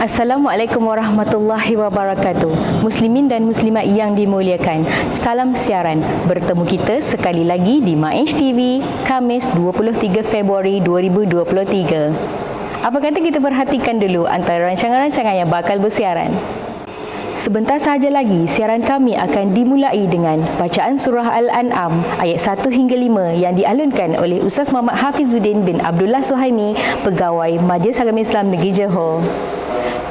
Assalamualaikum warahmatullahi wabarakatuh. Muslimin dan muslimat yang dimuliakan, salam siaran. Bertemu kita sekali lagi di MAISH TV, Khamis 23 Februari 2023. Apa kata kita perhatikan dulu antara rancangan-rancangan yang bakal bersiaran. Sebentar sahaja lagi, siaran kami akan dimulai dengan bacaan surah Al-An'am ayat 1 hingga 5 yang dialunkan oleh Ustaz Muhammad Hafizuddin bin Abdullah Suhaimi, Pegawai Majlis Agama Islam Negeri Johor.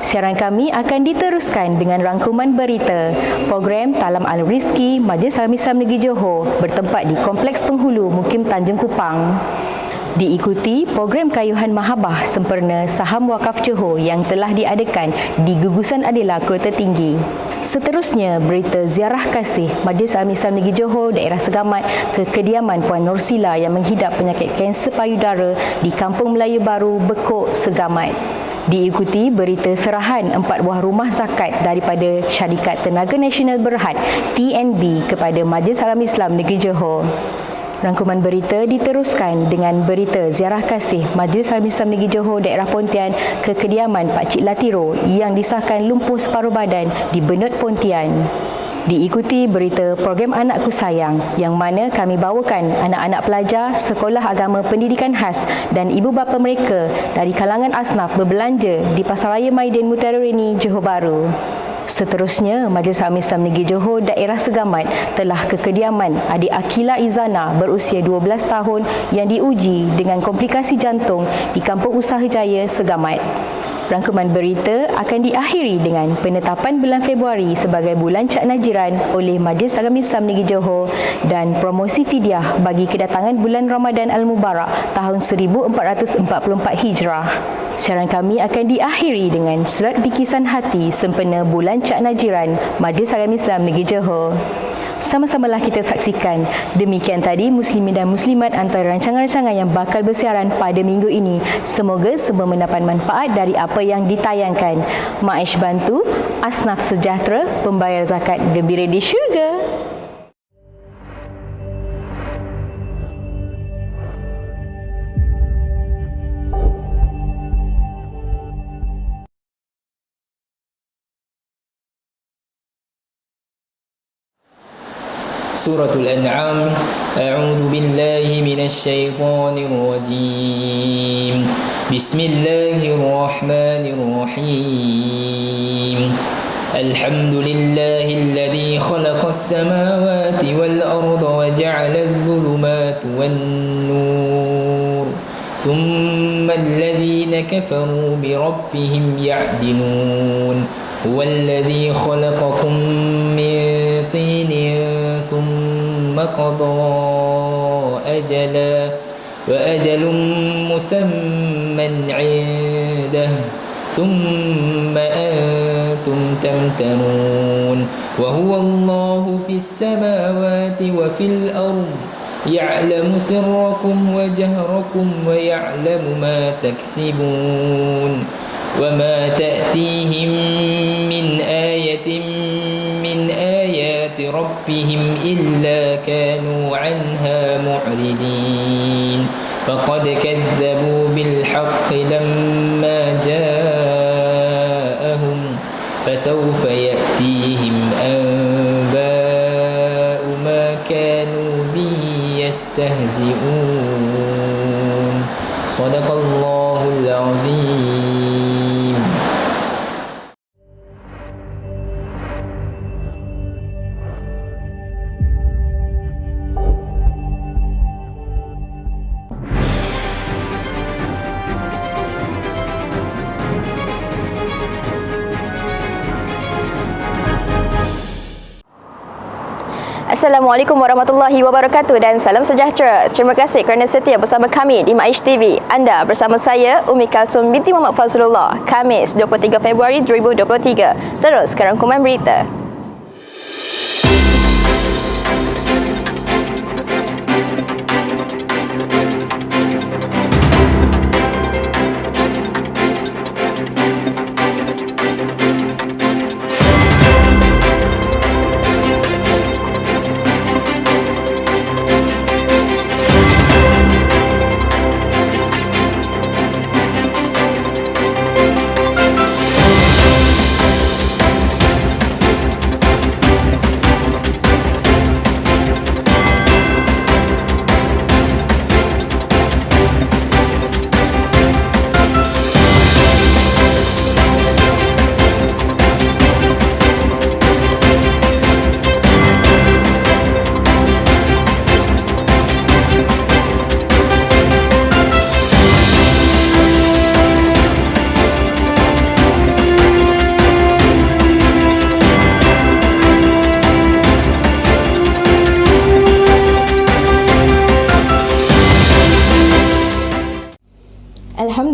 Siaran kami akan diteruskan dengan rangkuman berita. Program Talam Al-Rizki Majlis Agama Islam Negeri Johor bertempat di Kompleks Penghulu Mukim Tanjung Kupang. Diikuti program Kayuhan Mahabah Sempurna Saham Wakaf Johor yang telah diadakan di Gugusan Adela Kota Tinggi. Seterusnya, berita ziarah kasih Majlis Agama Islam Negeri Johor daerah Segamat ke kediaman Puan Nursila yang menghidap penyakit kanser payudara di Kampung Melayu Baru, Bekok, Segamat. Diikuti berita serahan 4 buah rumah zakat daripada Syarikat Tenaga Nasional Berhad TNB kepada Majlis Agama Islam Negeri Johor. Rangkuman berita diteruskan dengan berita ziarah kasih Majlis Agama Islam Negeri Johor daerah Pontian ke kediaman Pak Cik Latiro yang disahkan lumpuh separuh badan di Benut Pontian. Diikuti berita program Anakku Sayang yang mana kami bawakan anak-anak pelajar Sekolah Agama Pendidikan Khas dan ibu bapa mereka dari kalangan asnaf berbelanja di Pasaraya Maidin Mutarini, Johor Bahru. Seterusnya, Majlis Agama Islam Negeri Johor daerah Segamat telah ke kediaman adik Akila Izana berusia 12 tahun yang diuji dengan komplikasi jantung di Kampung Usaha Jaya, Segamat. Rangkuman berita akan diakhiri dengan penetapan bulan Februari sebagai bulan Cak Najiran oleh Majlis Agama Islam Negeri Johor dan promosi fidyah bagi kedatangan bulan Ramadan Al-Mubarak tahun 1444 Hijrah. Siaran kami akan diakhiri dengan surat bikisan hati sempena bulan Cak Najiran Majlis Agama Islam Negeri Johor. Sama-samalah kita saksikan. Demikian tadi muslimin dan muslimat antara rancangan-rancangan yang bakal bersiaran pada minggu ini. Semoga semua mendapat manfaat dari apa yang ditayangkan. MAISH bantu, asnaf sejahtera, pembayar zakat gembira di syurga. Suratul An'am. A'udzu billahi minasy syaithanir rajim. Bismillahirrahmanirrahim. Alhamdulillahilladzi khalaqas samawati wal arda wa ja'ala adh-dhulumati wan nur. Thumma alladhina kafaru bi rabbihim ya'dilun. Huwallazi khalaqakum min tinin ثم قضى أجلا وأجل مسمى عنده ثم أنتم تمترون وهو الله في السماوات وفي الأرض يعلم سركم وجهركم ويعلم ما تكسبون وما تأتيهم من آية من آيات ربهم إلا كانوا عنها معرضين فقد كذبوا بالحق لما جاءهم فسوف يأتيهم أنباء ما كانوا به يستهزئون صدق الله العظيم. Assalamualaikum warahmatullahi wabarakatuh dan salam sejahtera. Terima kasih kerana setia bersama kami di MAISH TV. Anda bersama saya Umi Kalsum binti Muhammad Fazlullah. Khamis 23 Februari 2023. Terus ke rangkuman berita.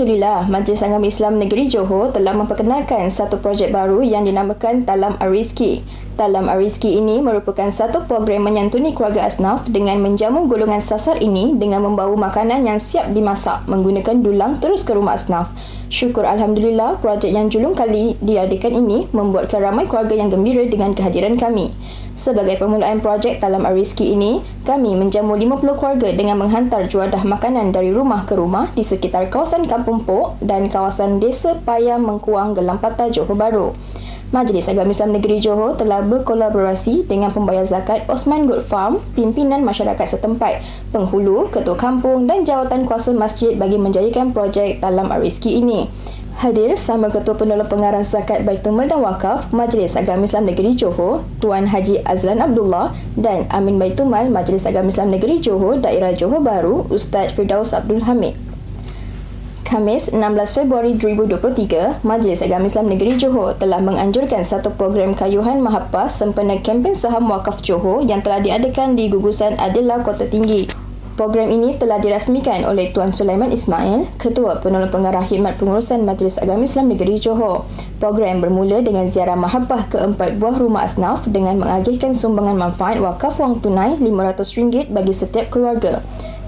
Alhamdulillah, Majlis Agama Islam Negeri Johor telah memperkenalkan satu projek baru yang dinamakan Talam Ar-Rizki. Talam Ar-Rizki ini merupakan satu program menyantuni keluarga asnaf dengan menjamu golongan sasar ini dengan membawa makanan yang siap dimasak menggunakan dulang terus ke rumah asnaf. Syukur Alhamdulillah, projek yang julung kali diadakan ini membuatkan ramai keluarga yang gembira dengan kehadiran kami. Sebagai permulaan projek Talam Ar-Rizki ini, kami menjamu 50 keluarga dengan menghantar juadah makanan dari rumah ke rumah di sekitar kawasan Kampung Pok dan kawasan Desa Payang Mengkuang, Gelampata, Johor Bahru. Majlis Agama Islam Negeri Johor telah berkolaborasi dengan pembayar zakat Osman Good Farm, pimpinan masyarakat setempat, penghulu, ketua kampung dan jawatan kuasa masjid bagi menjayakan projek Talam Ar-Rizki ini. Hadir sama Ketua Penolong Pengarah Zakat Baitul Mal dan Wakaf Majlis Agama Islam Negeri Johor, Tuan Haji Azlan Abdullah dan Amin Baitul Mal Majlis Agama Islam Negeri Johor, Daerah Johor Bahru, Ustaz Firdaus Abdul Hamid. Khamis, 16 Februari 2023, Majlis Agama Islam Negeri Johor telah menganjurkan satu program kayuhan Mahabbah sempena kempen saham wakaf Johor yang telah diadakan di Gugusan Adela Kota Tinggi. Program ini telah dirasmikan oleh Tuan Sulaiman Ismail, Ketua Penolong Pengarah Khidmat Pengurusan Majlis Agama Islam Negeri Johor. Program bermula dengan ziarah Mahabbah ke 4 buah rumah asnaf dengan mengagihkan sumbangan manfaat wakaf wang tunai RM500 bagi setiap keluarga.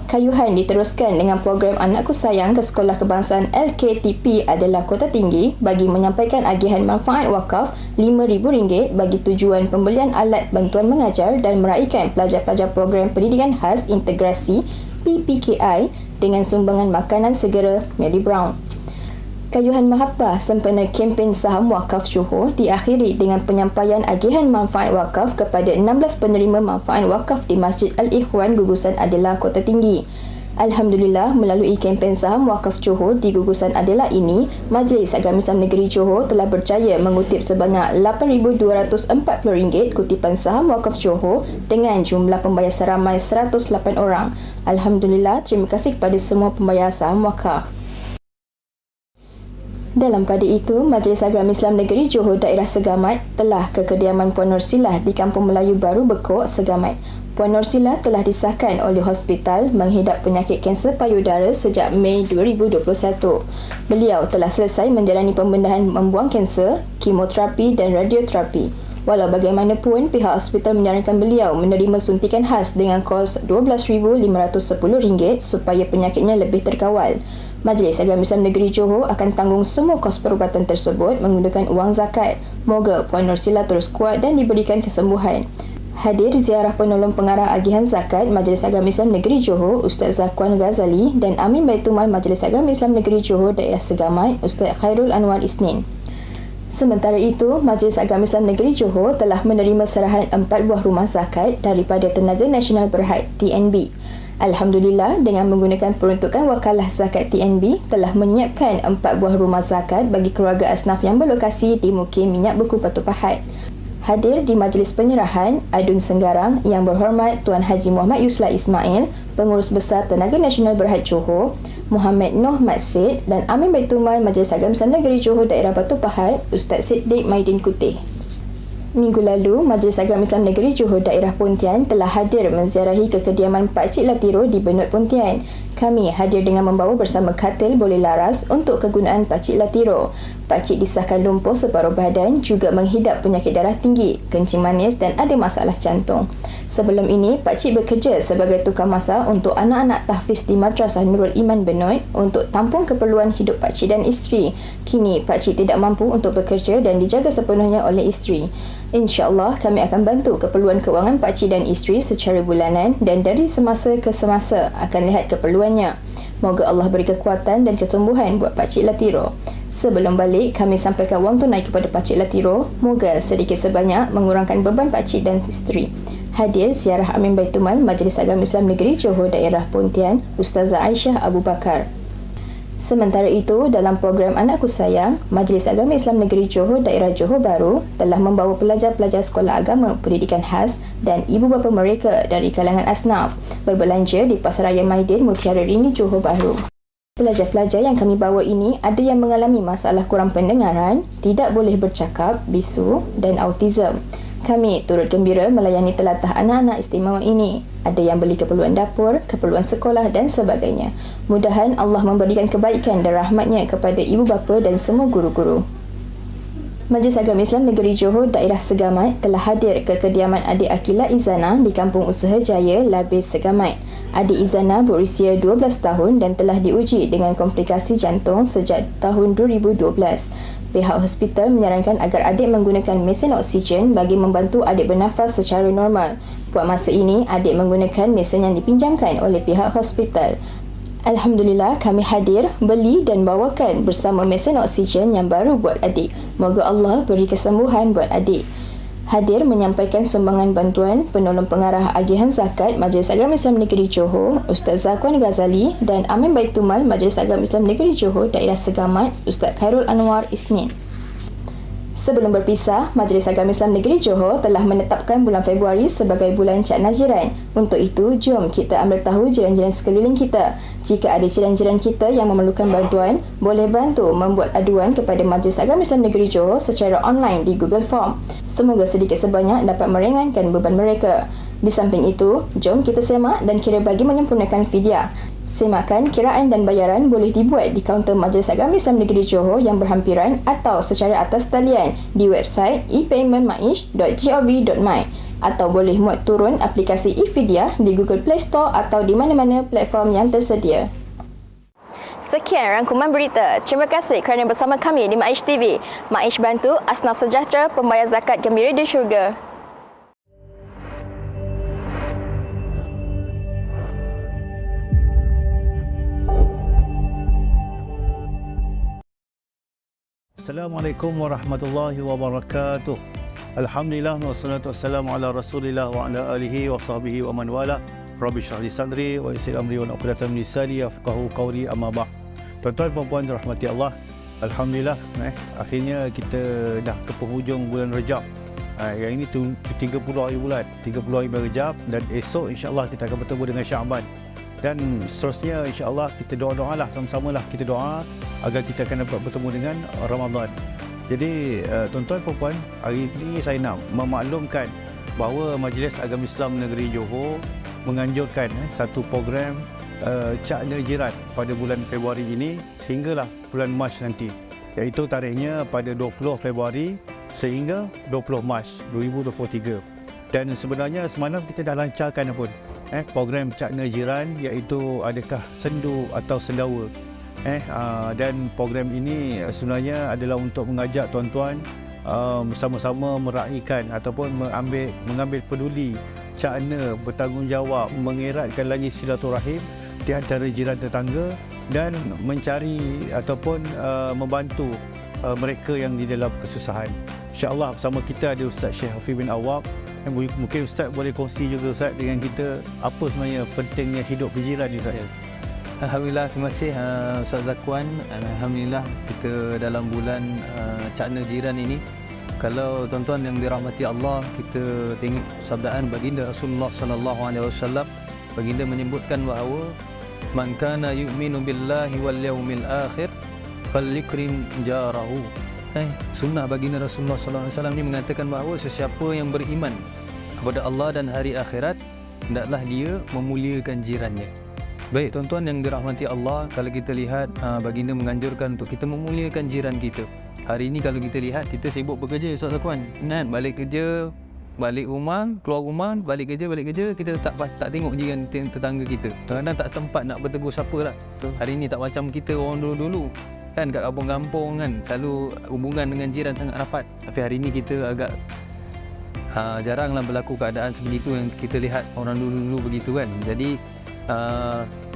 Kayuhan diteruskan dengan program Anakku Sayang ke Sekolah Kebangsaan LKTP adalah Kota Tinggi bagi menyampaikan agihan manfaat wakaf RM5,000 bagi tujuan pembelian alat bantuan mengajar dan meraihkan pelajar-pelajar program pendidikan khas integrasi PPKI dengan sumbangan makanan segera Mary Brown. Kayuhan Mahabbah sempena kempen saham wakaf Johor diakhiri dengan penyampaian agihan manfaat wakaf kepada 16 penerima manfaat wakaf di Masjid Al-Ikhwan Gugusan Adela Kota Tinggi. Alhamdulillah, melalui kempen saham wakaf Johor di Gugusan Adela ini, Majlis Agama Islam Negeri Johor telah berjaya mengutip sebanyak RM8,240 kutipan saham wakaf Johor dengan jumlah pembayar seramai 108 orang. Alhamdulillah, terima kasih kepada semua pembayar saham wakaf. Dalam pada itu, Majlis Agama Islam Negeri Johor Daerah Segamat telah ke kediaman Puan Nursilah di Kampung Melayu Baru Bekok, Segamat. Puan Nursilah telah disahkan oleh hospital menghidap penyakit kanser payudara sejak Mei 2021. Beliau telah selesai menjalani pembedahan membuang kanser, kemoterapi dan radioterapi. Walau bagaimanapun, pihak hospital menyarankan beliau menerima suntikan khas dengan kos RM12,510 supaya penyakitnya lebih terkawal. Majlis Agama Islam Negeri Johor akan tanggung semua kos perubatan tersebut menggunakan wang zakat. Moga Puan Nursilah terus kuat dan diberikan kesembuhan. Hadir ziarah penolong pengarah agihan zakat Majlis Agama Islam Negeri Johor, Ustaz Zakwan Ghazali dan Amin Baitul Mal Majlis Agama Islam Negeri Johor Daerah Segamat, Ustaz Khairul Anwar Isnin. Sementara itu, Majlis Agama Islam Negeri Johor telah menerima serahan 4 buah rumah zakat daripada Tenaga Nasional Berhad TNB. Alhamdulillah, dengan menggunakan peruntukan wakalah zakat TNB telah menyiapkan 4 buah rumah zakat bagi keluarga asnaf yang berlokasi di Mukim Minyak Beku Batu Pahat. Hadir di majlis penyerahan Adun Senggarang Yang Berhormat Tuan Haji Muhammad Yusla Ismail, Pengurus Besar Tenaga Nasional Berhad Johor, Muhammad Noh Mat Sid dan Amin Baitul Mal Majlis Agama Islam Negeri Johor Daerah Batu Pahat, Ustaz Siddiq Maidin Kutih. Minggu lalu, Majlis Agama Islam Negeri Johor Daerah Pontian telah hadir menziarahi ke kediaman Pak Cik Latiro di Benut Pontian. Kami hadir dengan membawa bersama katil boleh laras untuk kegunaan Pak Cik Latiro. Pak Cik disahkan lumpuh separuh badan, juga menghidap penyakit darah tinggi, kencing manis dan ada masalah jantung. Sebelum ini, Pak Cik bekerja sebagai tukang masak untuk anak-anak tahfiz di Madrasah Nurul Iman Benut untuk tampung keperluan hidup Pak Cik dan isteri. Kini, Pak Cik tidak mampu untuk bekerja dan dijaga sepenuhnya oleh isteri. InsyaAllah, kami akan bantu keperluan kewangan Pak Cik dan isteri secara bulanan dan dari semasa ke semasa akan lihat keperluannya. Moga Allah beri kekuatan dan kesembuhan buat Pak Cik Latiro. Sebelum balik, kami sampaikan wang tunai kepada Pak Cik Latiro. Moga sedikit sebanyak mengurangkan beban Pak Cik dan isteri. Hadir ziarah Amin Baitul Mal Majlis Agama Islam Negeri Johor Daerah Pontian, Ustazah Aisyah Abu Bakar. Sementara itu, dalam program Anakku Sayang, Majlis Agama Islam Negeri Johor Daerah Johor Bahru telah membawa pelajar-pelajar sekolah agama pendidikan khas dan ibu bapa mereka dari kalangan asnaf berbelanja di Pasaraya Maidin Mutiara Rini Johor Bahru. Pelajar-pelajar yang kami bawa ini ada yang mengalami masalah kurang pendengaran, tidak boleh bercakap, bisu dan autism. Kami turut gembira melayani telatah anak-anak istimewa ini. Ada yang beli keperluan dapur, keperluan sekolah dan sebagainya. Mudahan Allah memberikan kebaikan dan rahmatnya kepada ibu bapa dan semua guru-guru. Majlis Agama Islam Negeri Johor Daerah Segamat telah hadir ke kediaman adik Akila Izana di Kampung Usaha Jaya, Labis Segamat. Adik Izana berusia 12 tahun dan telah diuji dengan komplikasi jantung sejak tahun 2012. Pihak hospital menyarankan agar adik menggunakan mesin oksigen bagi membantu adik bernafas secara normal. Buat masa ini, adik menggunakan mesin yang dipinjamkan oleh pihak hospital. Alhamdulillah, kami hadir, beli dan bawakan bersama mesin oksigen yang baru buat adik. Moga Allah beri kesembuhan buat adik. Hadir menyampaikan sumbangan bantuan penolong pengarah agihan zakat Majlis Agama Islam Negeri Johor, Ustaz Zakwan Ghazali dan Amin Baitumal Majlis Agama Islam Negeri Johor Daerah Segamat, Ustaz Khairul Anwar Isnin. Sebelum berpisah, Majlis Agama Islam Negeri Johor telah menetapkan bulan Februari sebagai bulan Cakna Jiran. Untuk itu, jom kita ambil tahu jiran-jiran sekeliling kita. Jika ada jiran-jiran kita yang memerlukan bantuan, boleh bantu membuat aduan kepada Majlis Agama Islam Negeri Johor secara online di Google Form. Semoga sedikit sebanyak dapat meringankan beban mereka. Di samping itu, jom kita semak dan kira bagi menyempurnakan fidyah. Semakan, kiraan dan bayaran boleh dibuat di kaunter Majlis Agama Islam Negeri Johor yang berhampiran atau secara atas talian di website epaymentmaish.gov.my atau boleh muat turun aplikasi e-fidyah di Google Play Store atau di mana-mana platform yang tersedia. Sekian rangkuman berita. Terima kasih kerana bersama kami di Maish TV. Maish bantu asnaf sejahtera pembayar zakat gembira di syurga. Assalamualaikum warahmatullahi wabarakatuh. Alhamdulillah wassalatu wassalamu ala Rasulillah wa ala alihi wa sahbihi wa man wala. Rabbi shrah li sadri wa yassir amri wa uqdatam min lisani yafqahu qawli, amma ba'd. Tuan-tuan dan puan dirahmati Allah, alhamdulillah akhirnya kita dah ke penghujung bulan Rajab. Yang ini 30 hari bulan, 30 hari bulan Rajab, dan esok insya-Allah kita akan bertemu dengan Syaban. Dan seterusnya insya-Allah kita doa-doalah sama-samalah, kita doa agar kita akan dapat bertemu dengan Ramadan. Jadi tuan-tuan dan puan, hari ini saya nak memaklumkan bahawa Majlis Agama Islam Negeri Johor menganjurkan satu program Cakna Jiran pada bulan Februari ini sehinggalah bulan Mac nanti, iaitu tarikhnya pada 20 Februari sehingga 20 Mac 2023. Dan sebenarnya semalam kita dah lancarkan pun program Cakna Jiran, iaitu adakah sendu atau sendawa. Dan program ini sebenarnya adalah untuk mengajak tuan-tuan bersama-sama meraihkan ataupun mengambil peduli cakna, bertanggungjawab, mengeratkan lagi silaturahim di antara jiran tetangga dan mencari ataupun membantu mereka yang di dalam kesusahan. InsyaAllah bersama kita ada Ustaz Syekh Hafiz bin Awwab. Mungkin Ustaz boleh kongsi juga Ustaz dengan kita apa sebenarnya pentingnya hidup berjiran ni Ustaz. Alhamdulillah, terima kasih Ustaz Zakwan. Alhamdulillah kita dalam bulan Cakna Jiran ini, kalau tuan-tuan yang dirahmati Allah, kita tengok sabdaan baginda Rasulullah sallallahu alaihi wasallam. Baginda menyebutkan bahawa man kana yu'minu billahi wal yaumil akhir falyukrim jarahu. Sunnah baginda Rasulullah sallallahu alaihi wasallam ini mengatakan bahawa sesiapa yang beriman kepada Allah dan hari akhirat, hendaklah dia memuliakan jirannya. Baik tuan-tuan yang dirahmati Allah, kalau kita lihat baginda menganjurkan untuk kita memuliakan jiran kita. Hari ini kalau kita lihat, kita sibuk bekerja Ustaz Zakwan, balik kerja, balik rumah, keluar rumah, balik kerja, kita tak tengok jiran tetangga kita. Kadang-kadang tak sempat nak bertegur siapa lah. Hari ini tak macam kita orang dulu-dulu kan, kat kampung-kampung kan, selalu hubungan dengan jiran sangat rapat. Tapi hari ini kita agak jaranglah berlaku keadaan seperti itu yang kita lihat orang dulu-dulu begitu kan. Jadi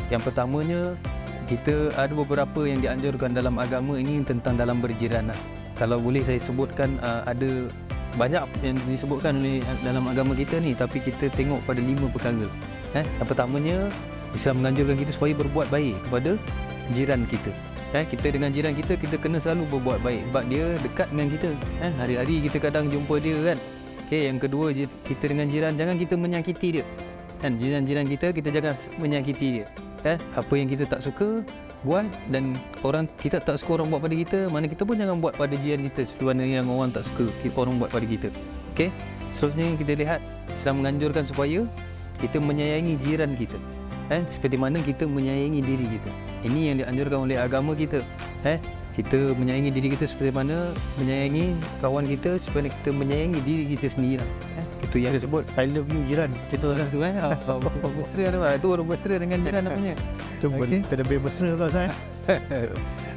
yang pertamanya, kita ada beberapa yang dianjurkan dalam agama ini tentang dalam berjiran lah. Kalau boleh saya sebutkan, ada banyak yang disebutkan oleh dalam agama kita ni, tapi kita tengok pada 5 perkara. Yang pertamanya, Islam menganjurkan kita supaya berbuat baik kepada jiran kita. Kita dengan jiran kita kena selalu berbuat baik sebab dia dekat dengan kita. Hari-hari kita kadang jumpa dia kan. Yang kedua, kita dengan jiran jangan kita menyakiti dia. Jiran-jiran kita jangan menyakiti dia. Apa yang kita tak suka buat, dan kita tak suka orang buat pada kita, mana kita pun jangan buat pada jiran kita seperti mana yang orang tak suka orang buat pada kita. Seterusnya kita lihat Islam menganjurkan supaya kita menyayangi jiran kita. Seperti mana kita menyayangi diri kita. Ini yang dianjurkan oleh agama kita. Kita menyayangi diri kita seperti mana menyayangi kawan kita, supaya kita menyayangi diri kita sendiri. Itu yang Dia sebut I love you jiran. Kita tu kan. Mesra tu. Itu orang mesra dengan jiran namanya. cuba kita lebih mesra tau saya.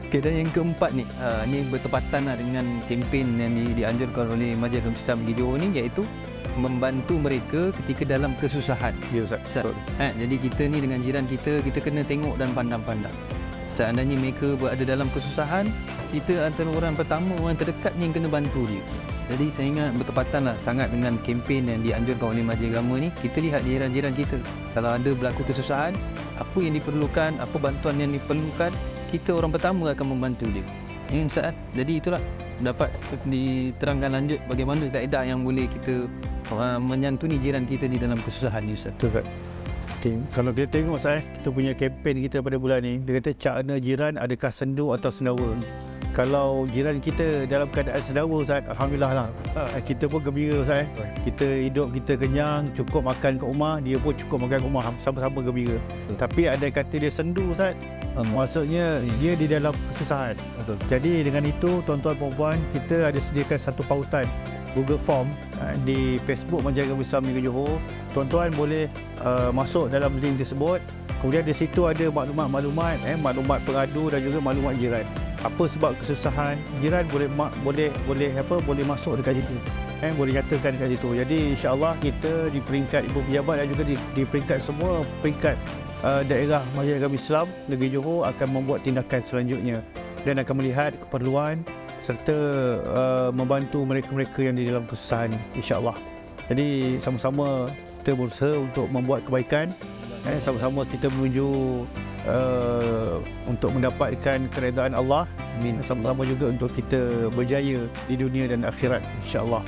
Okay, dan yang keempat ni, ni bertepatan dengan kempen yang dianjurkan oleh Majlis Islam di Johor ni, iaitu membantu mereka ketika dalam kesusahan. Ya Ustaz. Ustaz. Jadi kita ni dengan jiran kita kena tengok dan pandang-pandang. Seandainya mereka berada dalam kesusahan, kita antara orang pertama, orang terdekat ni yang kena bantu dia. Jadi saya ingat bertepatanlah sangat dengan kempen yang dianjurkan oleh Majlis Agama ni. Kita lihat jiran-jiran kita, kalau ada berlaku kesusahan, apa yang diperlukan, apa bantuan yang diperlukan, kita orang pertama akan membantu dia. Ustaz. Jadi itulah dapat diterangkan lanjut bagaimana kaedah yang boleh kita menyantuni jiran kita di dalam kesusahan ni, Ustaz. Betul Ustaz. Okay. Kalau kita tengok Ustaz, kita punya kempen kita pada bulan ni, dia kata cakna jiran adakah sendu atau sendawa. Kalau jiran kita dalam keadaan sendawa Ustaz, alhamdulillah lah. Kita pun gembira Ustaz. Kita hidup kita kenyang, cukup makan kat rumah, dia pun cukup makan kat rumah, sama-sama gembira. Tapi ada kata dia sendu Ustaz, maksudnya dia di dalam kesusahan. Betul. Jadi dengan itu tuan-tuan puan-puan, kita ada sediakan satu pautan Google Form di Facebook Majlis Agama Islam Negeri Johor. Tuan-tuan boleh masuk dalam link tersebut. Kemudian di situ ada maklumat pengadu dan juga maklumat jiran. Apa sebab kesusahan jiran boleh masuk dekat situ. Boleh nyatakan dekat situ. Jadi insya-Allah kita di peringkat ibu pejabat dan juga di peringkat semua peringkat daerah Majlis Agama Islam Negeri Johor akan membuat tindakan selanjutnya dan akan melihat keperluan serta membantu mereka-mereka yang di dalam kesusahan ini, insya-Allah. Jadi sama-sama kita berusaha untuk membuat kebaikan, sama-sama kita menuju untuk mendapatkan keredaan Allah. Amin. Sama-sama juga untuk kita berjaya di dunia dan akhirat, insya-Allah.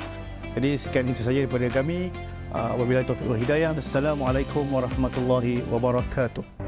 Jadi sekian itu saja daripada kami. Wabillahi taufiq wal hidayah. Assalamualaikum warahmatullahi wabarakatuh.